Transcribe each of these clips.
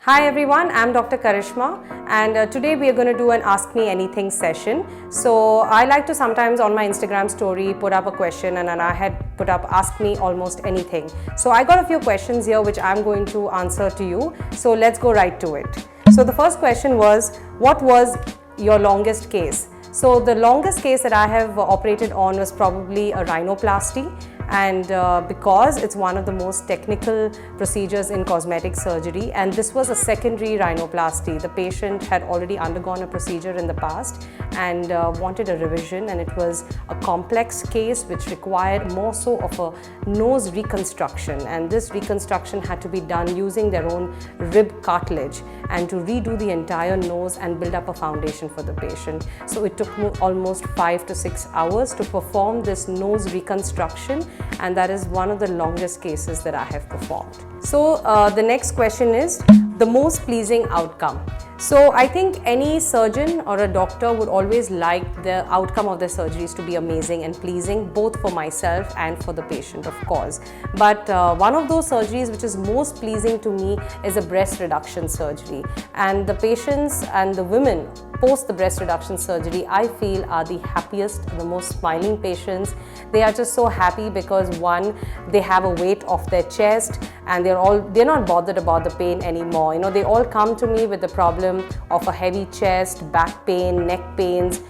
Hi everyone, I'm Dr. Karishma and today we are going to do an Ask Me Anything session. So I like to sometimes on my Instagram story put up a question and then I had put up Ask Me Almost Anything. So I got a few questions here which I'm going to answer to you. So let's go right to it. So the first question was, what was your longest case? So the longest case that I have operated on was probably a rhinoplasty. And because it's one of the most technical procedures in cosmetic surgery, and this was a secondary rhinoplasty. The patient had already undergone a procedure in the past and wanted a revision, and it was a complex case which required more so of a nose reconstruction, and this reconstruction had to be done using their own rib cartilage and to redo the entire nose and build up a foundation for the patient. So it took almost 5 to 6 hours to perform this nose reconstruction, and that is one of the longest cases that I have performed. So the next question is the most pleasing outcome. So I think any surgeon or a doctor would always like the outcome of their surgeries to be amazing and pleasing, both for myself and for the patient, of course. But one of those surgeries which is most pleasing to me is a breast reduction surgery, and the patients and the women post the breast reduction surgery, I feel, are the happiest, the most smiling patients. They are just so happy because one, they have a weight off their chest and they're not bothered about the pain anymore. You know, they all come to me with the problem of a heavy chest, back pain, neck pains,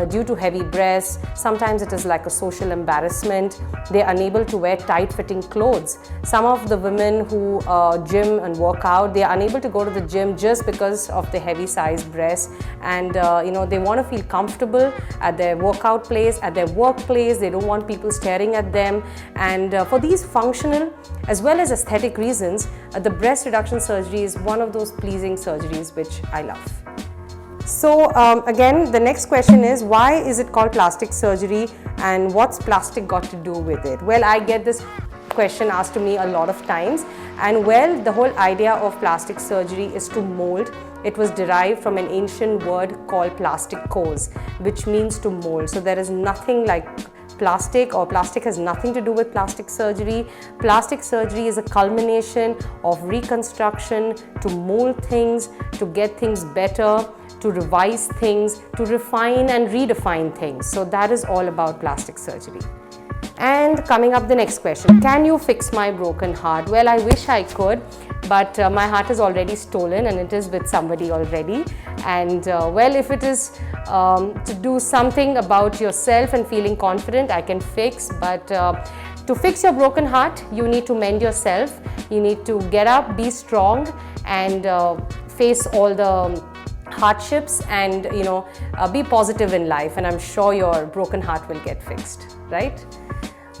due to heavy breasts. Sometimes it is like a social embarrassment. They're unable to wear tight-fitting clothes. Some of the women who gym and work out, they are unable to go to the gym just because of the heavy-sized breasts, and you know, they want to feel comfortable at their workout place, at their workplace. They don't want people staring at them, and for these functional as well as aesthetic reasons, the breast reduction surgery is one of those pleasing surgeries which I love. So again, the next question is, why is it called plastic surgery and what's plastic got to do with it? Well, I get this question asked to me a lot of times, and well, the whole idea of plastic surgery is to mold. It was derived from an ancient word called plastikos, which means to mold. So there is nothing like plastic, or plastic has nothing to do with plastic surgery. Plastic surgery is a culmination of reconstruction to mold things, to get things better, to revise things, to refine and redefine things. So that is all about plastic surgery. And coming up, the next question, can you fix my broken heart? Well, I wish I could, but my heart is already stolen and it is with somebody already. And well, if it is to do something about yourself and feeling confident, I can fix. But to fix your broken heart, you need to mend yourself. You need to get up, be strong, and face all the hardships, and you know, be positive in life, and I'm sure your broken heart will get fixed, right?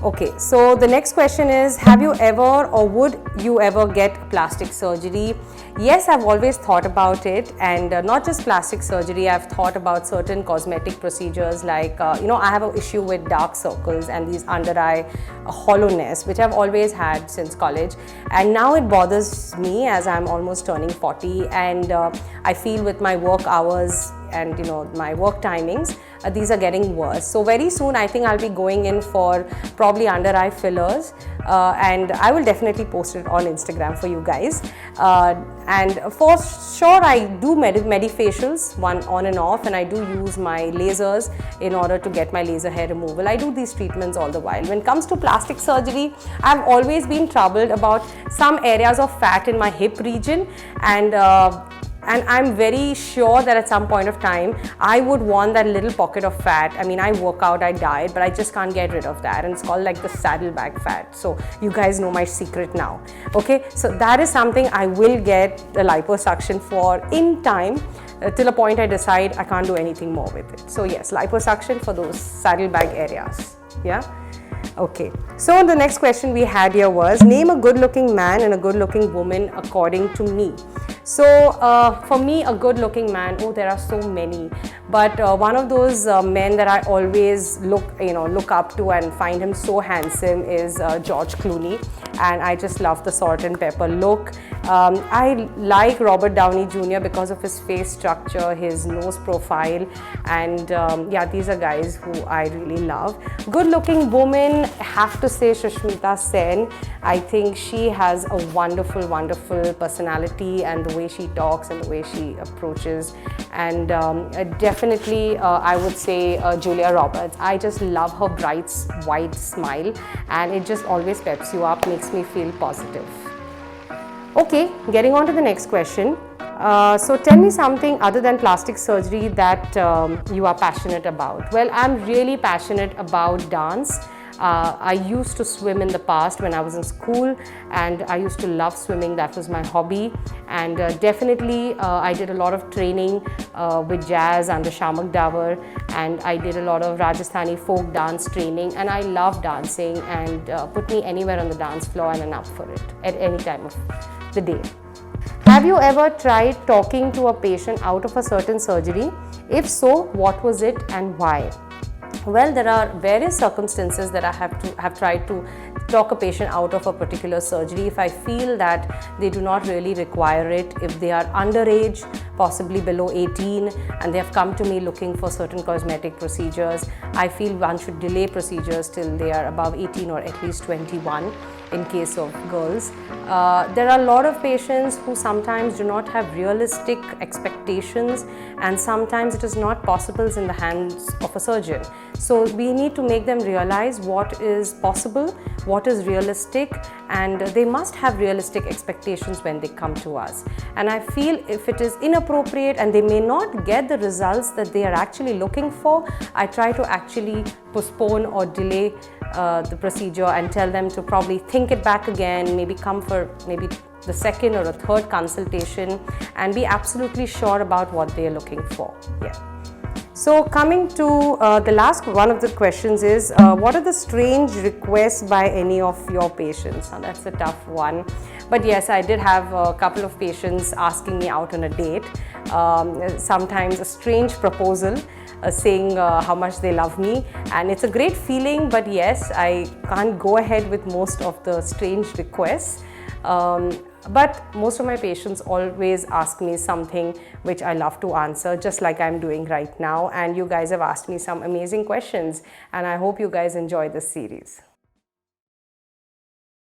Okay, so the next question is, have you ever or would you ever get plastic surgery? Yes, I've always thought about it, and not just plastic surgery, I've thought about certain cosmetic procedures like, you know, I have an issue with dark circles and these under eye hollowness, which I've always had since college, and now it bothers me as I'm almost turning 40, and I feel with my work hours and you know, my work timings, these are getting worse. So very soon I think I'll be going in for probably under eye fillers, and I will definitely post it on Instagram for you guys. And for sure I do medifacials, one on and off, and I do use my lasers in order to get my laser hair removal. I do these treatments all the while. When it comes to plastic surgery, I've always been troubled about some areas of fat in my hip region, and I'm very sure that at some point of time, I would want that little pocket of fat. I mean, I work out, I diet, but I just can't get rid of that. And it's called like the saddlebag fat. So you guys know my secret now. Okay, so that is something I will get the liposuction for in time, till a point I decide I can't do anything more with it. So yes, liposuction for those saddlebag areas. Yeah. Okay, so the next question we had here was, name a good-looking man and a good-looking woman according to me. So for me, a good-looking man, oh, there are so many, but one of those men that I always look up to and find him so handsome is George Clooney. and I just love the salt and pepper look. I like Robert Downey Jr. because of his face structure, his nose profile, and yeah, these are guys who I really love. Good looking woman, I have to say Sushmita Sen. I think she has a wonderful, wonderful personality, and the way she talks and the way she approaches, and definitely I would say Julia Roberts. I just love her bright white smile, and it just always peps you up, makes me feel positive. Okay, getting on to the next question. So tell me something other than plastic surgery that you are passionate about. Well, I'm really passionate about dance. I used to swim in the past when I was in school, and I used to love swimming. That was my hobby, and definitely I did a lot of training with jazz under Shamak Davar, and I did a lot of Rajasthani folk dance training, and I love dancing, and put me anywhere on the dance floor and I'm up for it at any time of the day. Have you ever tried talking to a patient out of a certain surgery? If so, what was it and why? Well, there are various circumstances that I have tried to talk a patient out of a particular surgery if I feel that they do not really require it. If they are underage, possibly below 18, and they have come to me looking for certain cosmetic procedures, I feel one should delay procedures till they are above 18 or at least 21 in case of girls. There are a lot of patients who sometimes do not have realistic expectations, and sometimes it is not possible in the hands of a surgeon. So we need to make them realize what is possible, what is realistic, and they must have realistic expectations when they come to us. And I feel if it is inappropriate and they may not get the results that they are actually looking for, I try to actually postpone or delay the procedure and tell them to probably think it back again, maybe come for maybe the second or a third consultation, and be absolutely sure about what they are looking for. Yeah. So coming to the last one of the questions is, what are the strange requests by any of your patients? Now that's a tough one. But yes, I did have a couple of patients asking me out on a date. Sometimes a strange proposal, saying how much they love me, and it's a great feeling. But yes, I can't go ahead with most of the strange requests. But most of my patients always ask me something which I love to answer, just like I'm doing right now. And you guys have asked me some amazing questions, and I hope you guys enjoy this series.